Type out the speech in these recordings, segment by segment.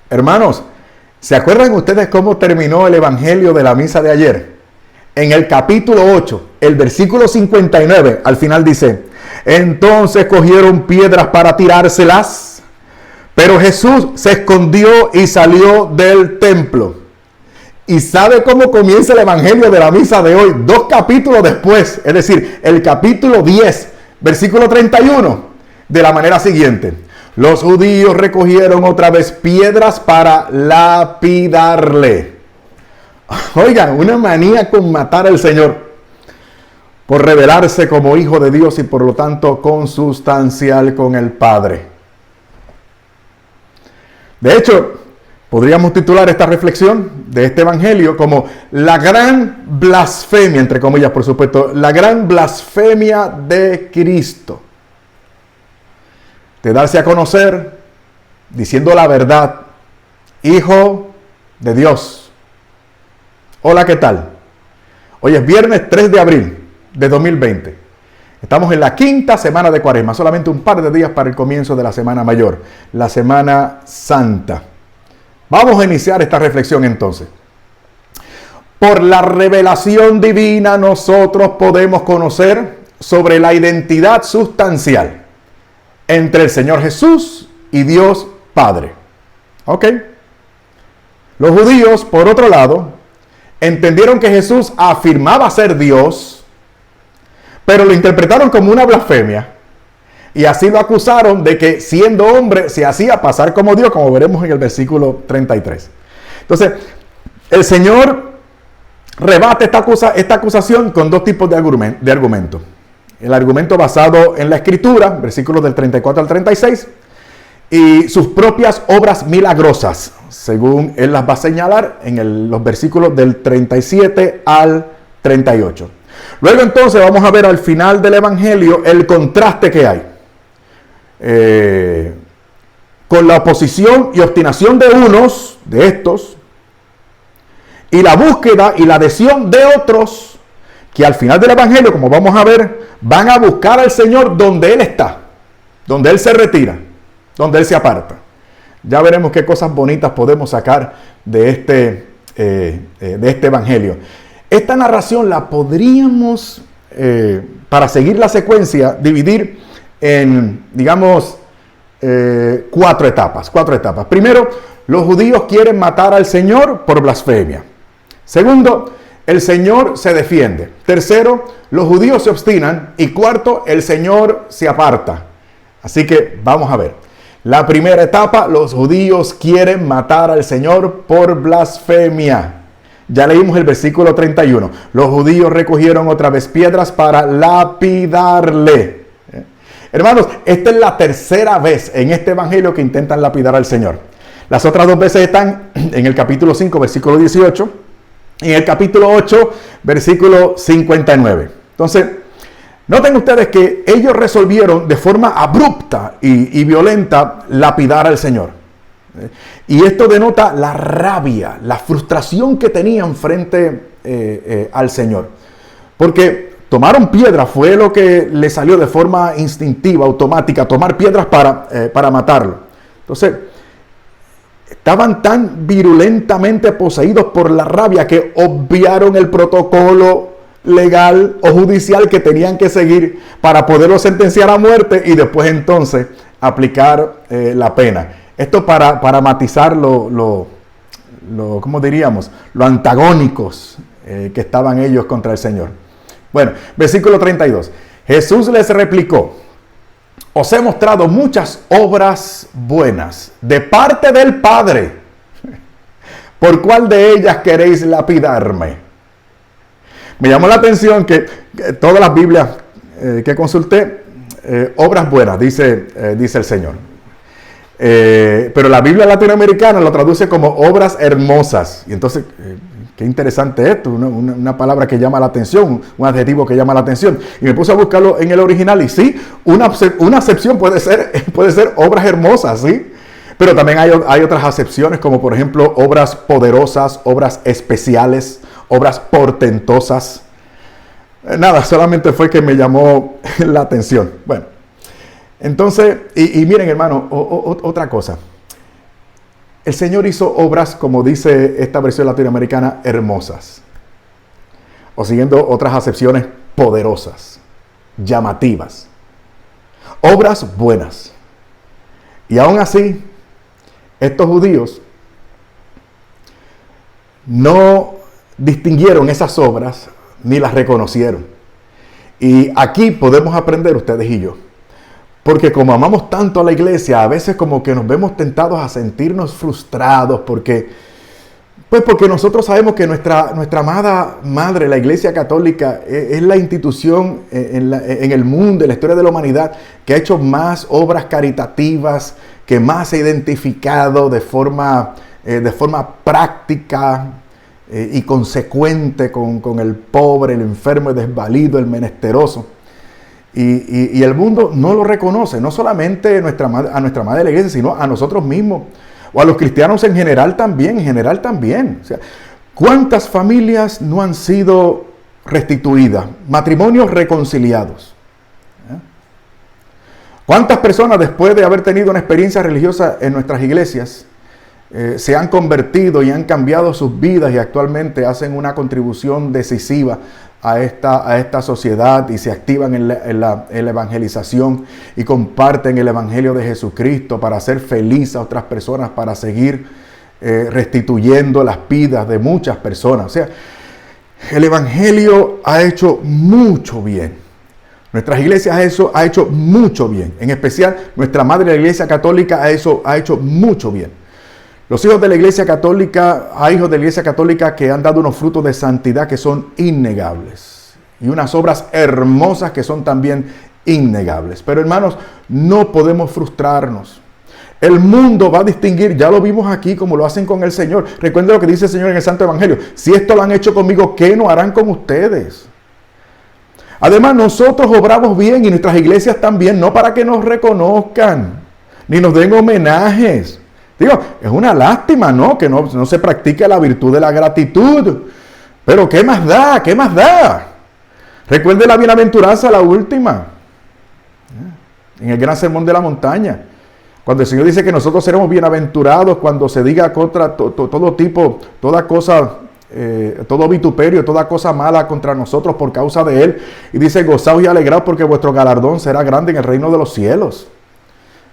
Hermanos, ¿se acuerdan ustedes cómo terminó el evangelio de la misa de ayer? En el capítulo 8, el versículo 59, al final dice: entonces cogieron piedras para tirárselas, pero Jesús se escondió y salió del templo. ¿Y sabe cómo comienza el evangelio de la misa de hoy? 2 capítulos después, es decir, el capítulo 10, versículo 31, de la manera siguiente: los judíos recogieron otra vez piedras para lapidarle. Oigan, una manía con matar al Señor por revelarse como hijo de Dios y por lo tanto consustancial con el Padre. De hecho, podríamos titular esta reflexión de este evangelio como la gran blasfemia, entre comillas por supuesto, la gran blasfemia de Cristo. De darse a conocer diciendo la verdad, hijo de Dios. Hola, ¿qué tal? Hoy es viernes 3 de abril de 2020. Estamos en la quinta semana de Cuaresma, solamente un par de días para el comienzo de la Semana Mayor, la Semana Santa. Vamos a iniciar esta reflexión entonces. Por la revelación divina nosotros podemos conocer sobre la identidad sustancial entre el Señor Jesús y Dios Padre. ¿Ok? Los judíos, por otro lado, entendieron que Jesús afirmaba ser Dios, pero lo interpretaron como una blasfemia. Y así lo acusaron de que siendo hombre se hacía pasar como Dios, como veremos en el versículo 33. Entonces, el Señor rebate esta acusación con 2 tipos de argumento. El argumento basado en la Escritura, versículos del 34 al 36, y sus propias obras milagrosas, según él las va a señalar en los versículos del 37 al 38. Luego entonces vamos a ver al final del evangelio el contraste que hay con la oposición y obstinación de unos de estos y la búsqueda y la adhesión de otros que al final del evangelio, como vamos a ver, van a buscar al Señor donde Él está, donde Él se retira, donde Él se aparta. Ya veremos qué cosas bonitas podemos sacar de este evangelio. Esta narración la podríamos, para seguir la secuencia, dividir en, digamos, 4 etapas. Primero, los judíos quieren matar al Señor por blasfemia. Segundo, el Señor se defiende. Tercero, los judíos se obstinan. Y cuarto, el Señor se aparta. Así que vamos a ver. La primera etapa, los judíos quieren matar al Señor por blasfemia. Ya leímos el versículo 31. Los judíos recogieron otra vez piedras para lapidarle. Hermanos, esta es la tercera vez en este evangelio que intentan lapidar al Señor. Las otras 2 veces están en el capítulo 5, versículo 18, y en el capítulo 8, versículo 59. Entonces, noten ustedes que ellos resolvieron de forma abrupta y violenta lapidar al Señor. Y esto denota la rabia, la frustración que tenían frente al Señor. Porque tomaron piedras, fue lo que le salió de forma instintiva, automática, tomar piedras para matarlo. Entonces, estaban tan virulentamente poseídos por la rabia que obviaron el protocolo legal o judicial que tenían que seguir para poderlo sentenciar a muerte y después entonces aplicar la pena. Esto para matizar ¿cómo diríamos? Lo antagónicos que estaban ellos contra el Señor. Bueno, versículo 32. Jesús les replicó: os he mostrado muchas obras buenas de parte del Padre. ¿Por cuál de ellas queréis lapidarme? Me llamó la atención que todas las Biblias que consulté, obras buenas, dice el Señor. Pero la Biblia latinoamericana lo traduce como obras hermosas. Y entonces, qué interesante esto, una palabra que llama la atención, un adjetivo que llama la atención. Y me puse a buscarlo en el original y sí, una acepción puede ser obras hermosas, ¿sí? Pero también hay otras acepciones, como por ejemplo obras poderosas, obras especiales, obras portentosas. Nada, solamente fue que me llamó la atención. Bueno, entonces, y miren hermano, otra cosa. el Señor hizo obras, como dice esta versión latinoamericana, hermosas. O siguiendo otras acepciones, poderosas, llamativas. Obras buenas. Y aún así, estos judíos no distinguieron esas obras ni las reconocieron. Y aquí podemos aprender ustedes y yo. Porque como amamos tanto a la iglesia, a veces como que nos vemos tentados a sentirnos frustrados porque nosotros sabemos que nuestra amada madre, la Iglesia Católica, es la institución en el mundo, en la historia de la humanidad, que ha hecho más obras caritativas, que más se ha identificado de forma práctica y consecuente con el pobre, el enfermo, el desvalido, el menesteroso. Y el mundo no lo reconoce, no solamente a nuestra madre de la iglesia, sino a nosotros mismos, o a los cristianos en general también. O sea, ¿cuántas familias no han sido restituidas? Matrimonios reconciliados. ¿Cuántas personas, después de haber tenido una experiencia religiosa en nuestras iglesias, se han convertido y han cambiado sus vidas y actualmente hacen una contribución decisiva a esta sociedad y se activan en la evangelización y comparten el evangelio de Jesucristo para hacer feliz a otras personas, para seguir restituyendo las vidas de muchas personas? O sea, el evangelio ha hecho mucho bien. Nuestras iglesias ha hecho mucho bien. En especial, nuestra madre, la Iglesia Católica, ha hecho mucho bien. Los hijos de la Iglesia Católica, hay hijos de la Iglesia Católica que han dado unos frutos de santidad que son innegables. Y unas obras hermosas que son también innegables. Pero hermanos, no podemos frustrarnos. El mundo va a distinguir, ya lo vimos aquí como lo hacen con el Señor. Recuerden lo que dice el Señor en el Santo Evangelio. Si esto lo han hecho conmigo, ¿qué no harán con ustedes? Además, nosotros obramos bien y nuestras iglesias también, no para que nos reconozcan, ni nos den homenajes. Digo, es una lástima, ¿no? Que no se practique la virtud de la gratitud. Pero ¿qué más da? ¿Qué más da? Recuerde la bienaventuranza, la última. En el gran sermón de la montaña. Cuando el Señor dice que nosotros seremos bienaventurados cuando se diga contra todo tipo, toda cosa, todo vituperio, toda cosa mala contra nosotros por causa de Él. Y dice, gozaos y alegraos porque vuestro galardón será grande en el reino de los cielos.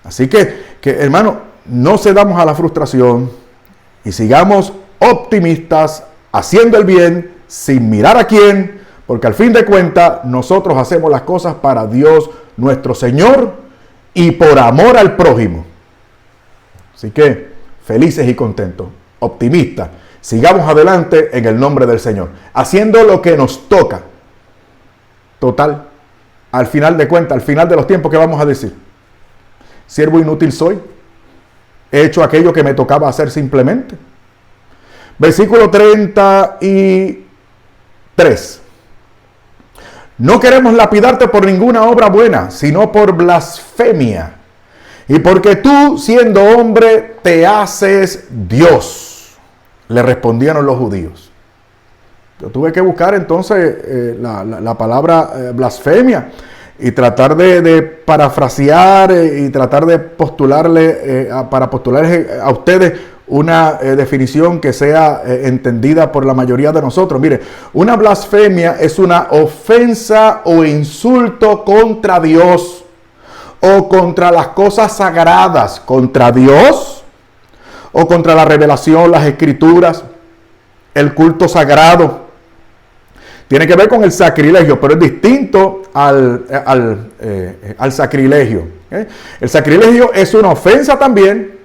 Así que hermano, no cedamos a la frustración y sigamos optimistas, haciendo el bien, sin mirar a quién, porque al fin de cuentas nosotros hacemos las cosas para Dios nuestro Señor y por amor al prójimo. Así que felices y contentos, optimistas, sigamos adelante en el nombre del Señor, haciendo lo que nos toca. Total, al final de cuentas, al final de los tiempos, ¿qué vamos a decir? Siervo inútil soy. He hecho aquello que me tocaba hacer simplemente. Versículo 33. No queremos lapidarte por ninguna obra buena, sino por blasfemia. Y porque tú, siendo hombre, te haces Dios. Le respondieron los judíos. Yo tuve que buscar entonces la palabra blasfemia. Y tratar de parafrasear y tratar de postularles a ustedes una definición que sea entendida por la mayoría de nosotros. Mire, una blasfemia es una ofensa o insulto contra Dios o contra las cosas sagradas, contra Dios o contra la revelación, las escrituras, el culto sagrado. Tiene que ver con el sacrilegio, pero es distinto al sacrilegio. El sacrilegio es una ofensa también,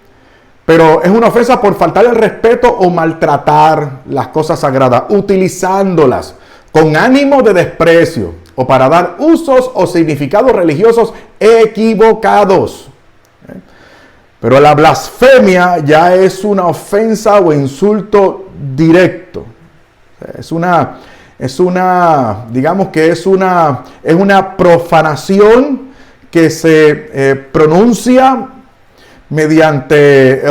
pero es una ofensa por faltar el respeto o maltratar las cosas sagradas, utilizándolas con ánimo de desprecio o para dar usos o significados religiosos equivocados. Pero la blasfemia ya es una ofensa o insulto directo. Digamos que es una profanación que se pronuncia mediante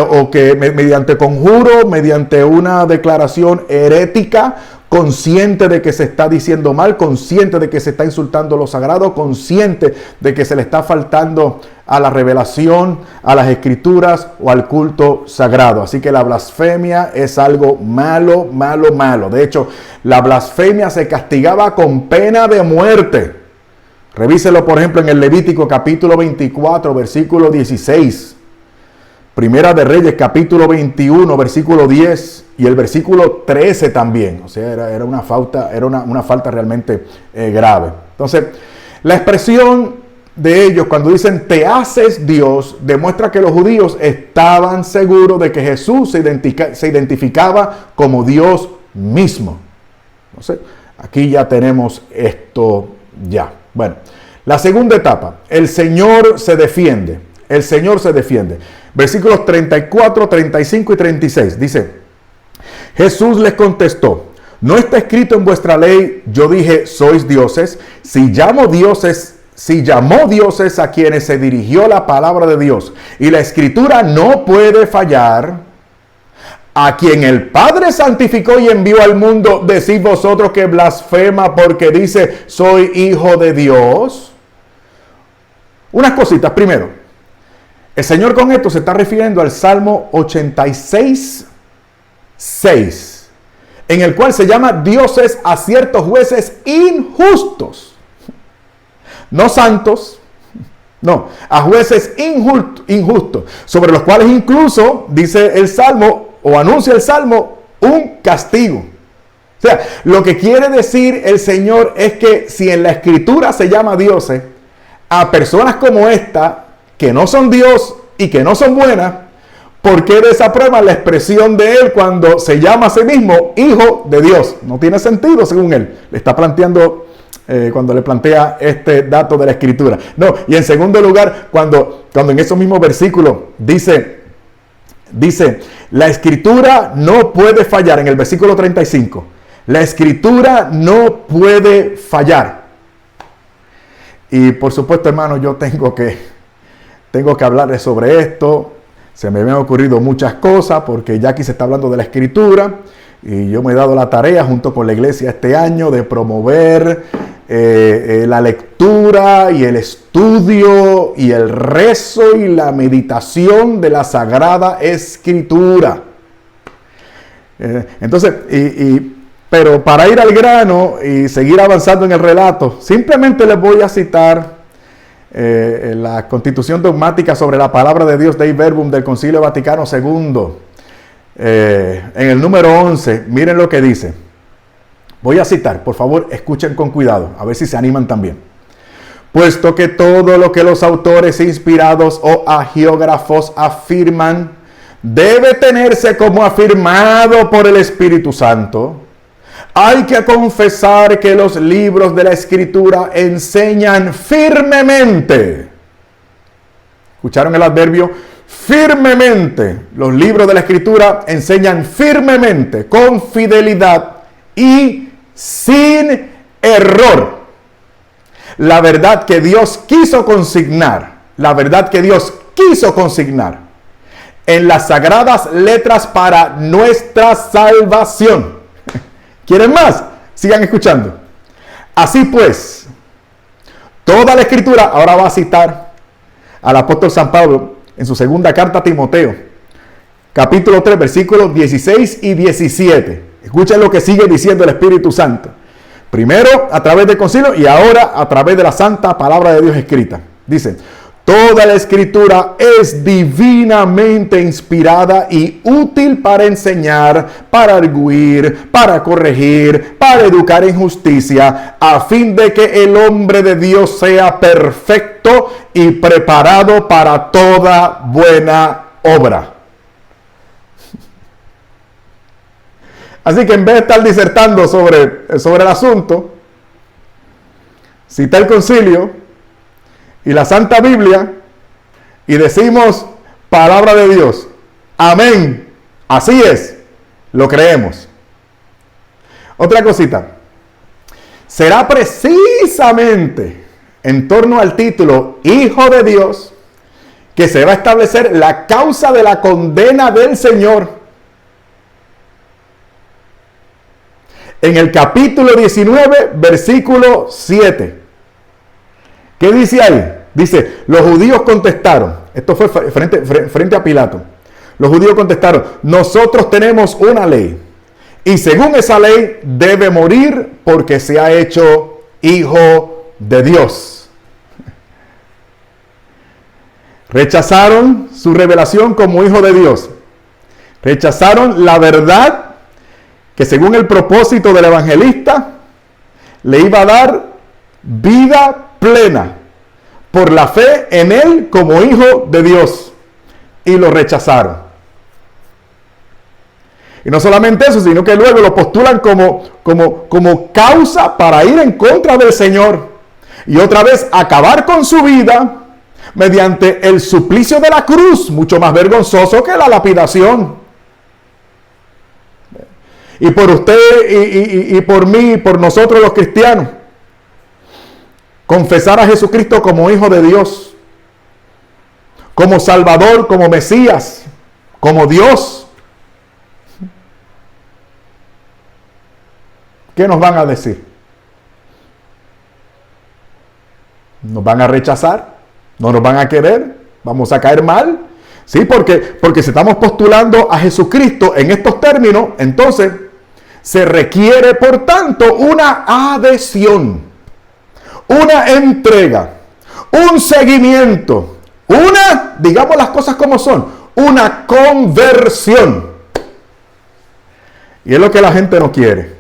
conjuro, mediante una declaración herética, consciente de que se está diciendo mal, consciente de que se está insultando lo sagrado, consciente de que se le está faltando a la revelación, a las escrituras o al culto sagrado. Así que la blasfemia es algo malo, malo, malo. De hecho, la blasfemia se castigaba con pena de muerte. Revíselo, por ejemplo, en el Levítico capítulo 24, versículo 16. Primera de Reyes capítulo 21, versículo 10 y el versículo 13 también. O sea, era una falta realmente grave. Entonces, la expresión de ellos cuando dicen te haces Dios demuestra que los judíos estaban seguros de que Jesús se identificaba como Dios mismo. Entonces, aquí ya tenemos esto ya. Bueno, la segunda etapa, el Señor se defiende. El Señor se defiende. Versículos 34, 35 y 36. Dice, Jesús les contestó, ¿no está escrito en vuestra ley, yo dije, sois dioses? Si llamó dioses a quienes se dirigió la palabra de Dios, y la escritura no puede fallar, a quien el Padre santificó y envió al mundo, decid vosotros que blasfema porque dice, soy hijo de Dios. Unas cositas. Primero, el Señor con esto se está refiriendo al Salmo 86, 6, en el cual se llama dioses a ciertos jueces injustos. No santos, no, a jueces injustos, sobre los cuales incluso dice el Salmo, o anuncia el Salmo, un castigo. O sea, lo que quiere decir el Señor es que si en la Escritura se llama dioses, a personas como esta, que no son Dios y que no son buenas, ¿por qué desaprueban la expresión de Él cuando se llama a sí mismo Hijo de Dios? No tiene sentido según Él. Le está planteando, cuando le plantea este dato de la Escritura. No, y en segundo lugar, cuando en esos mismos versículos dice, la Escritura no puede fallar, en el versículo 35, la Escritura no puede fallar. Y por supuesto, hermano, yo tengo que hablarles sobre esto. Se me habían ocurrido muchas cosas porque ya aquí se está hablando de la Escritura y yo me he dado la tarea junto con la iglesia este año de promover la lectura y el estudio y el rezo y la meditación de la Sagrada Escritura. Entonces, pero para ir al grano y seguir avanzando en el relato, simplemente les voy a citar la Constitución Dogmática sobre la Palabra de Dios, Dei Verbum, del Concilio Vaticano II, en el número 11. Miren lo que dice. Voy a citar, por favor, escuchen con cuidado, a ver si se animan también. Puesto que todo lo que los autores inspirados o agiógrafos afirman debe tenerse como afirmado por el Espíritu Santo, hay que confesar que los libros de la Escritura enseñan firmemente. ¿Escucharon el adverbio? Firmemente. Los libros de la Escritura enseñan firmemente, con fidelidad y sin error, la verdad que Dios quiso consignar. La verdad que Dios quiso consignar en las sagradas letras para nuestra salvación. ¿Quieren más? Sigan escuchando. Así pues, toda la Escritura, ahora va a citar al apóstol San Pablo en su segunda carta a Timoteo, capítulo 3, versículos 16 y 17. Escuchen lo que sigue diciendo el Espíritu Santo. Primero a través del concilio y ahora a través de la santa palabra de Dios escrita. Dice, toda la Escritura es divinamente inspirada y útil para enseñar, para arguir, para corregir, para educar en justicia, a fin de que el hombre de Dios sea perfecto y preparado para toda buena obra. Así que en vez de estar disertando sobre el asunto, cita el concilio y la Santa Biblia y decimos palabra de Dios. Amén. Así es. Lo creemos. Otra cosita. Será precisamente en torno al título Hijo de Dios que se va a establecer la causa de la condena del Señor. En el capítulo 19, versículo 7. ¿Qué dice ahí? Dice, los judíos contestaron, esto fue frente a Pilato, los judíos contestaron, nosotros tenemos una ley y según esa ley debe morir porque se ha hecho hijo de Dios. Rechazaron su revelación como hijo de Dios. Rechazaron la verdad que según el propósito del evangelista le iba a dar vida plena por la fe en él como hijo de Dios. Y lo rechazaron. Y no solamente eso, sino que luego lo postulan como causa para ir en contra del Señor. Y otra vez acabar con su vida mediante el suplicio de la cruz, mucho más vergonzoso que la lapidación. Y por usted y por mí, y por nosotros los cristianos, confesar a Jesucristo como Hijo de Dios, como Salvador, como Mesías, como Dios. ¿Qué nos van a decir? ¿Nos van a rechazar? ¿No nos van a querer? ¿Vamos a caer mal? Sí, porque si estamos postulando a Jesucristo en estos términos, entonces se requiere, por tanto, una adhesión, una entrega, un seguimiento, digamos las cosas como son, una conversión. Y es lo que la gente no quiere.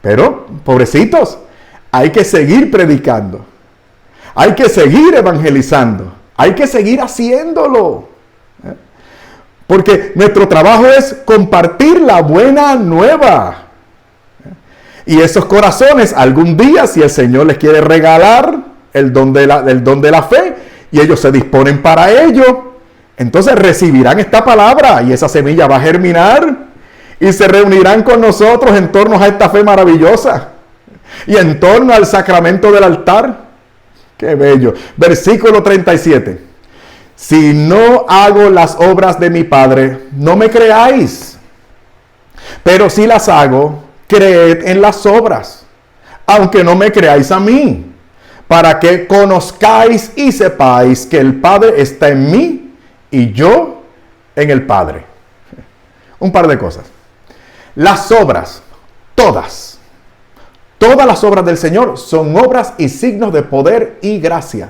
Pero, pobrecitos, hay que seguir predicando. Hay que seguir evangelizando. Hay que seguir haciéndolo. Porque nuestro trabajo es compartir la buena nueva. Y esos corazones, algún día, si el Señor les quiere regalar el don de la fe, y ellos se disponen para ello, entonces recibirán esta palabra y esa semilla va a germinar y se reunirán con nosotros en torno a esta fe maravillosa y en torno al sacramento del altar. ¡Qué bello! Versículo 37. Si no hago las obras de mi Padre, no me creáis. Pero si las hago, creed en las obras, aunque no me creáis a mí, para que conozcáis y sepáis que el Padre está en mí y yo en el Padre. Un par de cosas. Las obras, todas las obras del Señor son obras y signos de poder y gracia.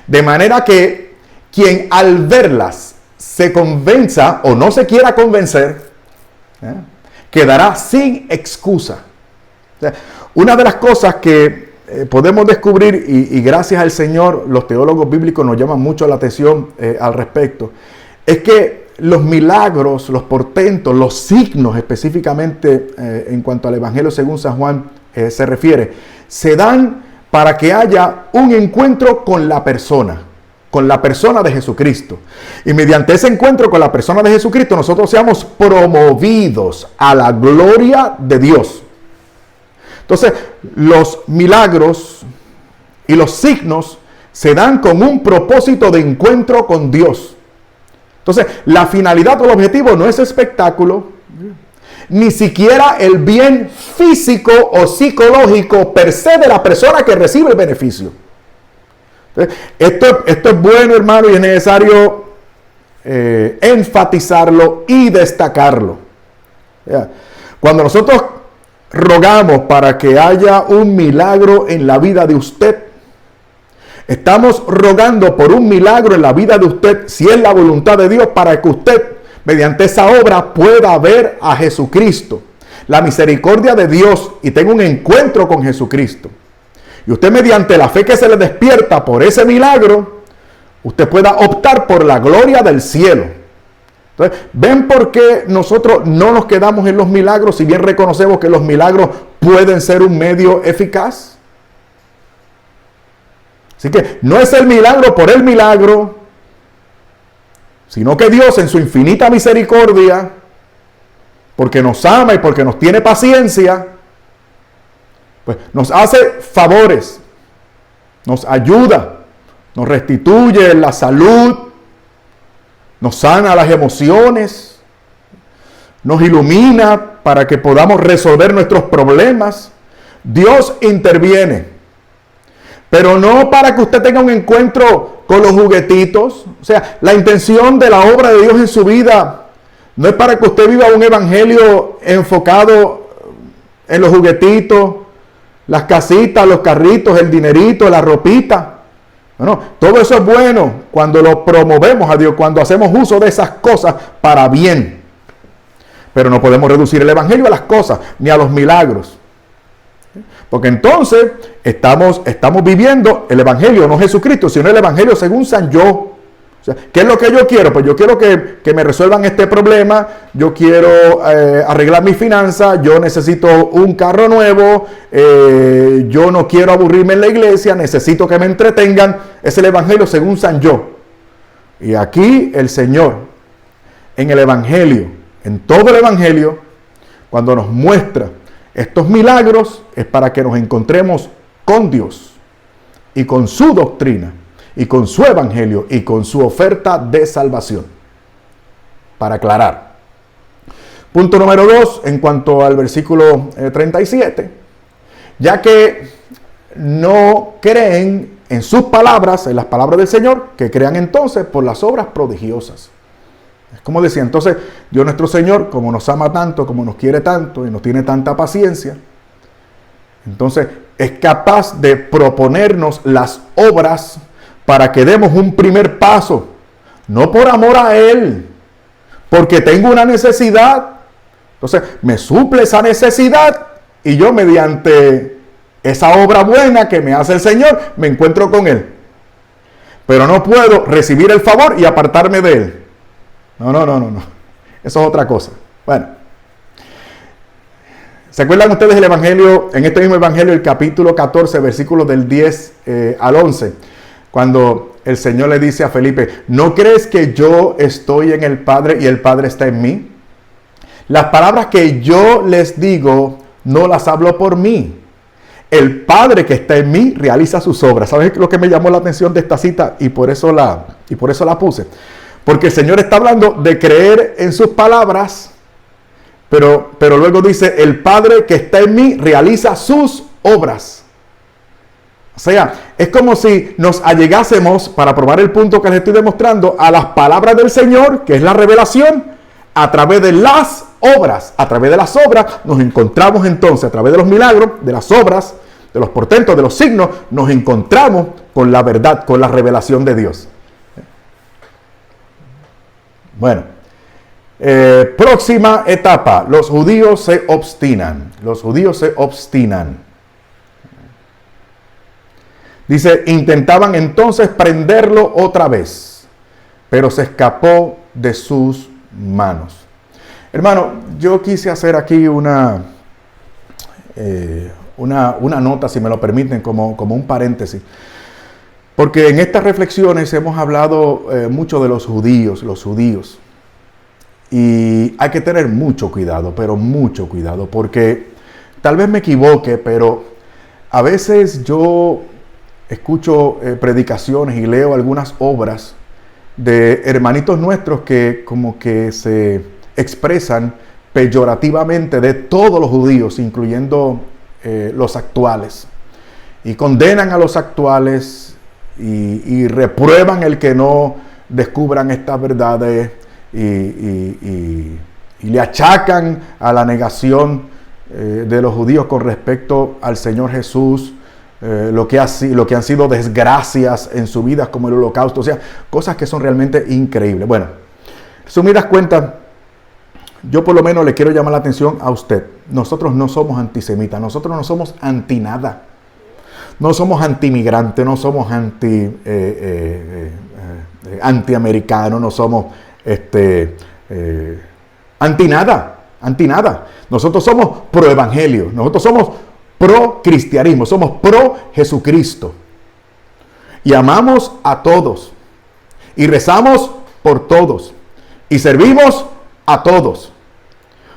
De manera que quien al verlas se convenza o no se quiera convencer, quedará sin excusa. O sea, una de las cosas que podemos descubrir, y gracias al Señor, los teólogos bíblicos nos llaman mucho la atención al respecto, es que los milagros, los portentos, los signos específicamente en cuanto al Evangelio según San Juan se refiere, se dan para que haya un encuentro con la persona de Jesucristo. Y mediante ese encuentro con la persona de Jesucristo, nosotros seamos promovidos a la gloria de Dios. Entonces, los milagros y los signos se dan con un propósito de encuentro con Dios. Entonces, la finalidad o el objetivo no es espectáculo, ni siquiera el bien físico o psicológico per se de la persona que recibe el beneficio. Esto es bueno, hermano, y es necesario enfatizarlo y destacarlo. Cuando nosotros rogamos para que haya un milagro en la vida de usted, estamos rogando por un milagro en la vida de usted, si es la voluntad de Dios, para que usted, mediante esa obra, pueda ver a Jesucristo, la misericordia de Dios, y tenga un encuentro con Jesucristo. Y usted, mediante la fe que se le despierta por ese milagro, usted pueda optar por la gloria del cielo. Entonces, ¿ven por qué nosotros no nos quedamos en los milagros, si bien reconocemos que los milagros pueden ser un medio eficaz? Así que no es el milagro por el milagro, sino que Dios en su infinita misericordia, porque nos ama y porque nos tiene paciencia, pues nos hace favores, nos ayuda, nos restituye la salud, nos sana las emociones, nos ilumina para que podamos resolver nuestros problemas. Dios interviene. Pero no para que usted tenga un encuentro con los juguetitos. O sea, la intención de la obra de Dios en su vida no es para que usted viva un evangelio enfocado en los juguetitos, las casitas, los carritos, el dinerito, la ropita. No, todo eso es bueno cuando lo promovemos a Dios, cuando hacemos uso de esas cosas para bien. Pero no podemos reducir el evangelio a las cosas, ni a los milagros. Porque entonces estamos viviendo el evangelio, no Jesucristo, sino el evangelio según San Yo. O sea, ¿qué es lo que yo quiero? Pues yo quiero que me resuelvan este problema, yo quiero arreglar mis finanzas, yo necesito un carro nuevo, yo no quiero aburrirme en la iglesia, necesito que me entretengan. Es el evangelio según San Yo. Y aquí el Señor, en el evangelio, en todo el evangelio, cuando nos muestra estos milagros, es para que nos encontremos con Dios y con su doctrina y con su evangelio y con su oferta de salvación. Para aclarar. Punto número 2, en cuanto al versículo 37. Ya que no creen en sus palabras, en las palabras del Señor, que crean entonces por las obras prodigiosas. Es como decía, entonces Dios nuestro Señor, como nos ama tanto, como nos quiere tanto y nos tiene tanta paciencia, entonces es capaz de proponernos las obras para que demos un primer paso, no por amor a Él, porque tengo una necesidad. Entonces me suple esa necesidad y yo mediante esa obra buena que me hace el Señor, me encuentro con Él. Pero no puedo recibir el favor y apartarme de Él. No. Eso es otra cosa. Bueno. ¿Se acuerdan ustedes del Evangelio, en este mismo Evangelio, el capítulo 14, versículos del 10 al 11? Cuando el Señor le dice a Felipe, ¿no crees que yo estoy en el Padre y el Padre está en mí? Las palabras que yo les digo, no las hablo por mí. El Padre que está en mí realiza sus obras. ¿Sabes lo que me llamó la atención de esta cita? Y por eso la puse. Porque el Señor está hablando de creer en sus palabras, pero luego dice, el Padre que está en mí realiza sus obras. O sea, es como si nos allegásemos, para probar el punto que les estoy demostrando, a las palabras del Señor, que es la revelación, a través de las obras. A través de las obras nos encontramos entonces, a través de los milagros, de las obras, de los portentos, de los signos, nos encontramos con la verdad, con la revelación de Dios. Bueno, próxima etapa, los judíos se obstinan. Los judíos se obstinan. Dice, intentaban entonces prenderlo otra vez, pero se escapó de sus manos. Hermano, yo quise hacer aquí una nota, si me lo permiten, como un paréntesis. Porque en estas reflexiones hemos hablado mucho de los judíos. Y hay que tener mucho cuidado, pero mucho cuidado, porque tal vez me equivoque, pero a veces yo escucho predicaciones y leo algunas obras de hermanitos nuestros que como que se expresan peyorativamente de todos los judíos, incluyendo los actuales, y condenan a los actuales y reprueban el que no descubran estas verdades y le achacan a la negación de los judíos con respecto al Señor Jesús, lo que han sido desgracias en su vida, como el holocausto, o sea, cosas que son realmente increíbles. Bueno, resumidas cuentas, yo por lo menos le quiero llamar la atención a usted. Nosotros no somos antisemitas, nosotros no somos anti nada. No somos anti-migrantes, no somos anti-americanos, no somos anti nada. Nosotros somos pro-evangelio, nosotros somos pro-cristianismo, somos pro-Jesucristo. Y amamos a todos. Y rezamos por todos. Y servimos a todos.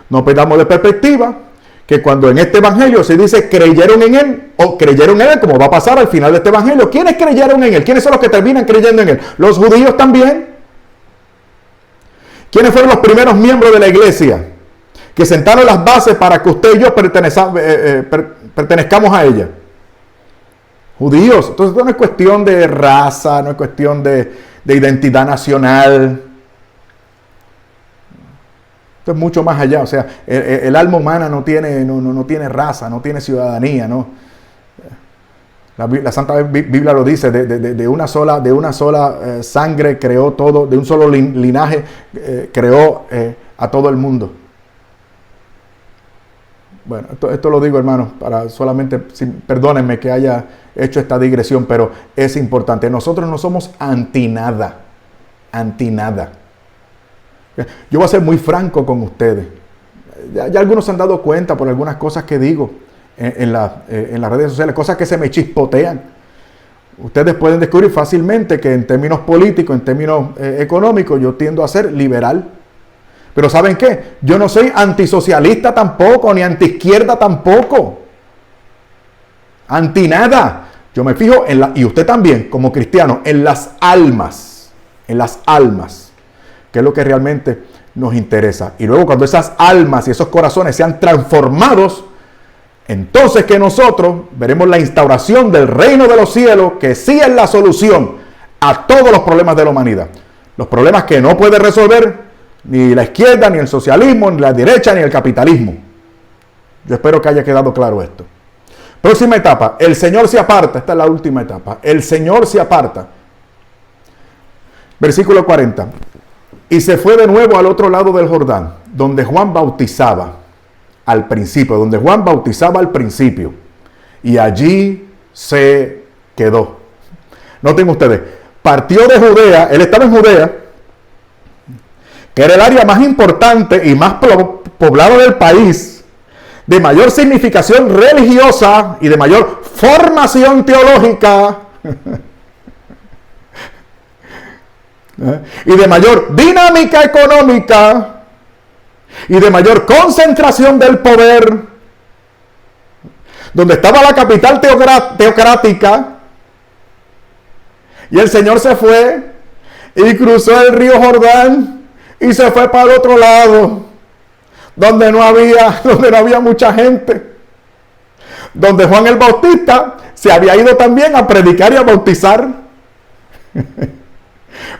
No perdamos de perspectiva que cuando en este evangelio se dice creyeron en Él, o creyeron en Él, como va a pasar al final de este evangelio, ¿quiénes creyeron en Él? ¿Quiénes son los que terminan creyendo en Él? Los judíos también. ¿Quiénes fueron los primeros miembros de la iglesia que sentaron las bases para que usted y yo pertenezcamos a ella? judíos. Entonces esto no es cuestión de raza, no es cuestión de identidad nacional. Esto es mucho más allá. O sea, el alma humana no tiene raza, no tiene ciudadanía, ¿no? La Santa Biblia lo dice, de una sola sangre creó todo, de un solo linaje creó a todo el mundo. Bueno, esto lo digo, hermanos, para solamente, perdónenme que haya hecho esta digresión, pero es importante. Nosotros no somos anti nada. Yo voy a ser muy franco con ustedes. Ya algunos se han dado cuenta por algunas cosas que digo en las redes sociales, cosas que se me chispotean. Ustedes pueden descubrir fácilmente que en términos políticos, en términos económicos, yo tiendo a ser liberal. Pero ¿saben qué? Yo no soy antisocialista tampoco, ni antiizquierda tampoco. Anti nada. Yo me fijo y usted también, como cristiano, en las almas. En las almas. Que es lo que realmente nos interesa. Y luego cuando esas almas y esos corazones sean transformados, entonces que nosotros veremos la instauración del reino de los cielos, que sí es la solución a todos los problemas de la humanidad. Los problemas que no puede resolver ni la izquierda, ni el socialismo, ni la derecha, ni el capitalismo. Yo espero que haya quedado claro esto. Próxima etapa, el Señor se aparta. Esta es la última etapa. El Señor se aparta. Versículo 40. Y se fue de nuevo al otro lado del Jordán, donde Juan bautizaba al principio. Y allí se quedó. Noten ustedes, partió de Judea, él estaba en Judea, que era el área más importante y más poblada del país, de mayor significación religiosa y de mayor formación teológica, y de mayor dinámica económica, y de mayor concentración del poder, donde estaba la capital teocrática, y el Señor se fue y cruzó el río Jordán y se fue para el otro lado, donde no había mucha gente, donde Juan el Bautista se había ido también a predicar y a bautizar.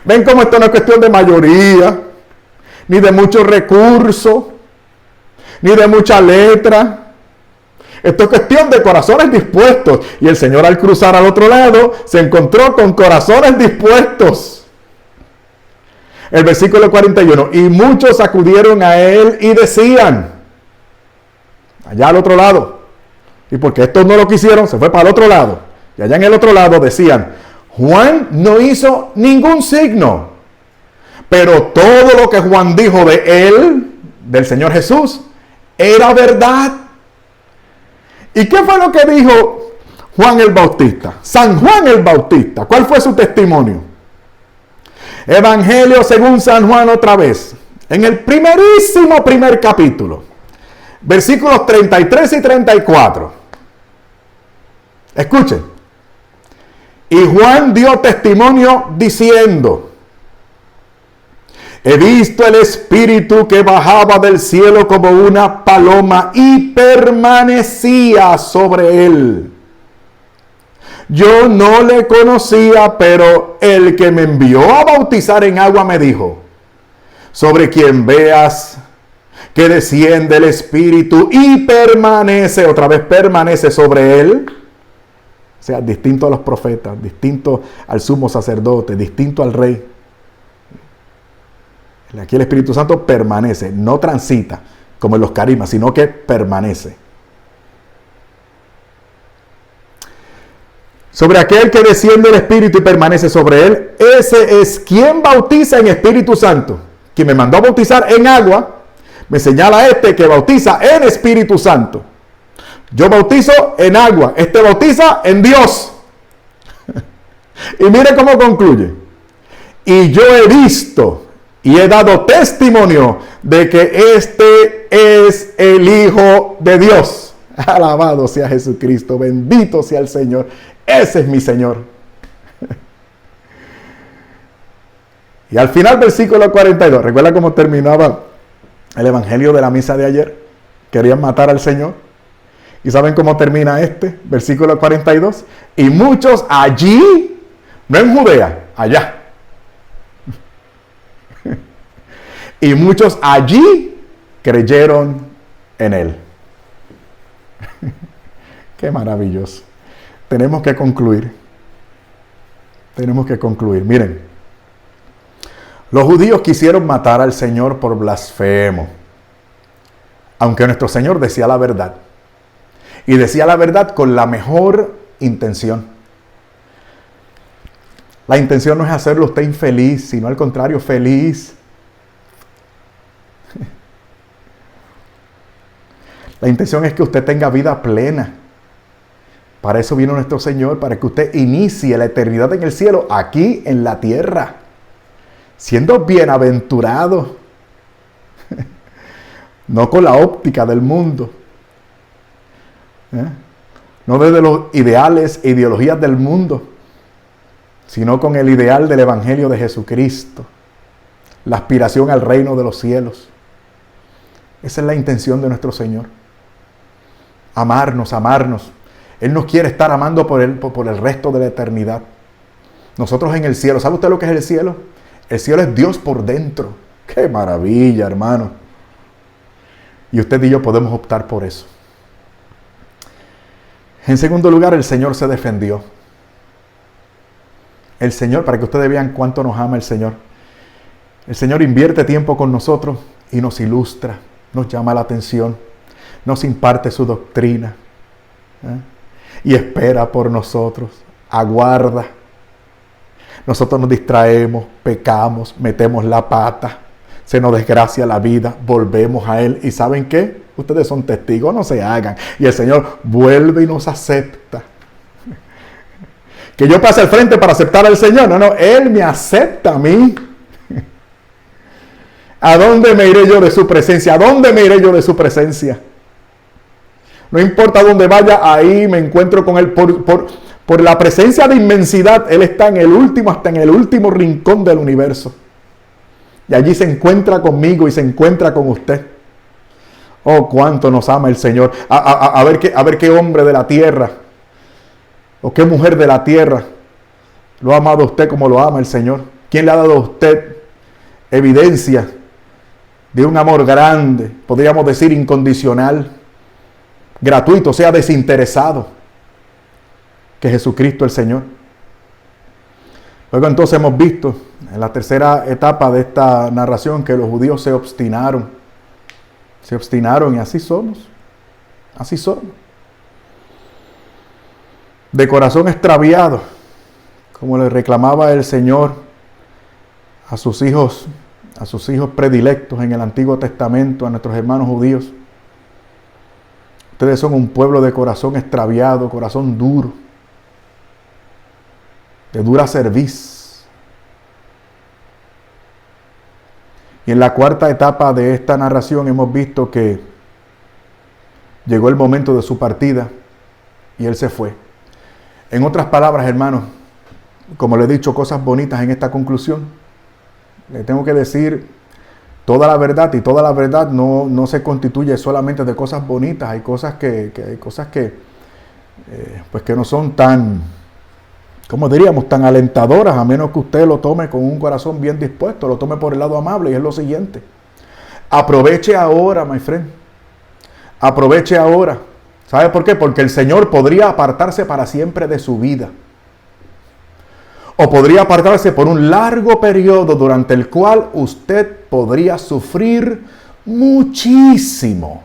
Ven cómo esto no es cuestión de mayoría, ni de muchos recursos, ni de mucha letra. Esto es cuestión de corazones dispuestos. Y el Señor, al cruzar al otro lado, se encontró con corazones dispuestos. El versículo 41. Y muchos acudieron a él y decían, allá al otro lado, y porque estos no lo quisieron, se fue para el otro lado. Y allá en el otro lado decían, Juan no hizo ningún signo, pero todo lo que Juan dijo de él, del Señor Jesús, era verdad. ¿Y qué fue lo que dijo Juan el Bautista? San Juan el Bautista, ¿cuál fue su testimonio? Evangelio según San Juan otra vez, en el primer capítulo, versículos 33 y 34. Escuchen. Y Juan dio testimonio diciendo, he visto el Espíritu que bajaba del cielo como una paloma y permanecía sobre él. Yo no le conocía, pero el que me envió a bautizar en agua me dijo, sobre quien veas que desciende el Espíritu y permanece, otra vez permanece sobre él. O sea, distinto a los profetas, distinto al sumo sacerdote, distinto al rey. Aquí el Espíritu Santo permanece, no transita como en los carismas, sino que permanece. Sobre aquel que desciende el Espíritu y permanece sobre él, ese es quien bautiza en Espíritu Santo. Quien me mandó a bautizar en agua, me señala a este que bautiza en Espíritu Santo. Yo bautizo en agua, este bautiza en Dios. Y mire cómo concluye. Y yo he visto y he dado testimonio de que este es el Hijo de Dios. Alabado sea Jesucristo, bendito sea el Señor. Ese es mi Señor. Y al final, versículo 42. ¿Recuerda cómo terminaba el evangelio de la misa de ayer? Querían matar al Señor. ¿Y saben cómo termina este? Versículo 42. Y muchos allí, no en Judea, allá. Y muchos allí creyeron en él. Qué maravilloso. Tenemos que concluir. Tenemos que concluir. Miren, los judíos quisieron matar al Señor por blasfemo, aunque nuestro Señor decía la verdad. Y decía la verdad con la mejor intención. La intención no es hacerlo usted infeliz, sino al contrario, feliz. La intención es que usted tenga vida plena. Para eso vino nuestro Señor, para que usted inicie la eternidad en el cielo, aquí en la tierra, siendo bienaventurado, no con la óptica del mundo, no desde los ideales e ideologías del mundo, sino con el ideal del Evangelio de Jesucristo, la aspiración al reino de los cielos. Esa es la intención de nuestro Señor. Amarnos, amarnos. Él nos quiere estar amando por el resto de la eternidad. Nosotros en el cielo, ¿sabe usted lo que es el cielo? El cielo es Dios por dentro. ¡Qué maravilla, hermano! Y usted y yo podemos optar por eso. En segundo lugar, el Señor se defendió. El Señor, para que ustedes vean cuánto nos ama el Señor. El Señor invierte tiempo con nosotros y nos ilustra, nos llama la atención, nos imparte su doctrina. Y espera por nosotros, aguarda. Nosotros nos distraemos, pecamos, metemos la pata, se nos desgracia la vida, volvemos a Él. ¿Y saben qué? Ustedes son testigos, no se hagan. Y el Señor vuelve y nos acepta. Que yo pase al frente para aceptar al Señor. No, Él me acepta a mí. ¿A dónde me iré yo de su presencia? ¿A dónde me iré yo de su presencia? No importa dónde vaya, ahí me encuentro con Él. Por la presencia de inmensidad, Él está en el último, hasta en el último rincón del universo. Y allí se encuentra conmigo y se encuentra con usted. Oh, cuánto nos ama el Señor. A ver qué hombre de la tierra, o qué mujer de la tierra lo ha amado a usted como lo ama el Señor. ¿Quién le ha dado a usted evidencia de un amor grande, podríamos decir incondicional, gratuito, sea desinteresado, que Jesucristo el Señor? Luego entonces hemos visto en la tercera etapa de esta narración que los judíos se obstinaron y así somos, de corazón extraviado, como le reclamaba el Señor a sus hijos predilectos en el Antiguo Testamento, a nuestros hermanos judíos. Ustedes son un pueblo de corazón extraviado, corazón duro, de dura cerviz. Y en la cuarta etapa de esta narración hemos visto que llegó el momento de su partida y Él se fue. En otras palabras, hermanos, como le he dicho cosas bonitas en esta conclusión, le tengo que decir toda la verdad, y toda la verdad no se constituye solamente de cosas bonitas. Hay cosas que no son tan, ¿cómo diríamos?, tan alentadoras, a menos que usted lo tome con un corazón bien dispuesto, lo tome por el lado amable. Y es lo siguiente: aproveche ahora, my friend. Aproveche ahora. ¿Sabe por qué? Porque el Señor podría apartarse para siempre de su vida. O podría apartarse por un largo periodo durante el cual usted podría sufrir muchísimo.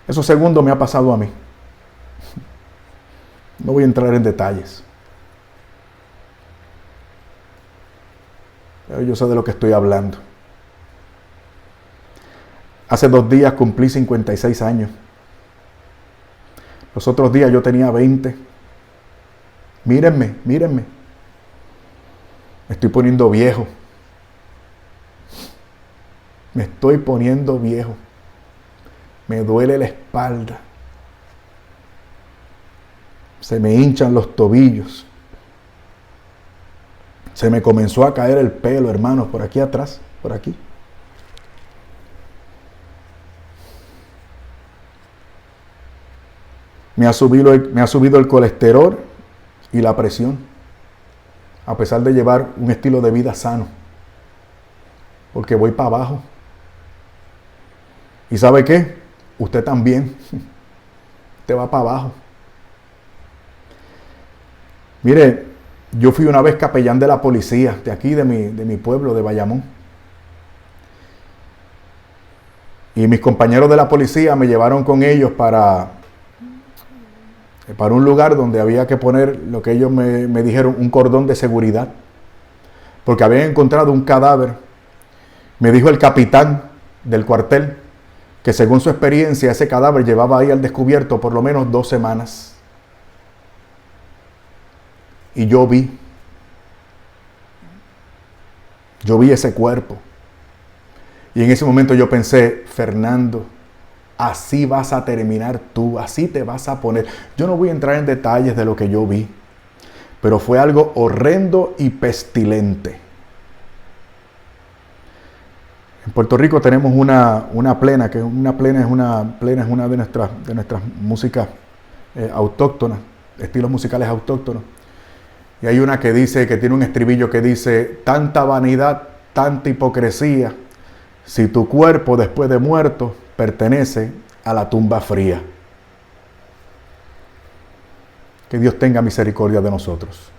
Eso segundo me ha pasado a mí. No voy a entrar en detalles, pero yo sé de lo que estoy hablando. Hace 2 días cumplí 56 años. Los otros días yo tenía 20. Mírenme. Me estoy poniendo viejo. Me estoy poniendo viejo. Me duele la espalda. Se me hinchan los tobillos. Se me comenzó a caer el pelo, hermanos, por aquí atrás, por aquí. me ha subido el colesterol y la presión, a pesar de llevar un estilo de vida sano, porque voy para abajo. ¿Y sabe qué? Usted también, usted va para abajo. Mire, yo fui una vez capellán de la policía, de aquí, de mi pueblo, de Bayamón. Y mis compañeros de la policía me llevaron con ellos para un lugar donde había que poner lo que ellos me dijeron, un cordón de seguridad. Porque habían encontrado un cadáver. Me dijo el capitán del cuartel que según su experiencia ese cadáver llevaba ahí al descubierto por lo menos 2 semanas. Y yo vi ese cuerpo. Y en ese momento yo pensé, Fernando, así vas a terminar tú, así te vas a poner. Yo no voy a entrar en detalles de lo que yo vi, pero fue algo horrendo y pestilente. En Puerto Rico tenemos una plena, que una plena es una de nuestras músicas autóctonas, estilos musicales autóctonos. Y hay una que dice, que tiene un estribillo que dice, tanta vanidad, tanta hipocresía, si tu cuerpo después de muerto pertenece a la tumba fría. Que Dios tenga misericordia de nosotros.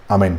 Amén.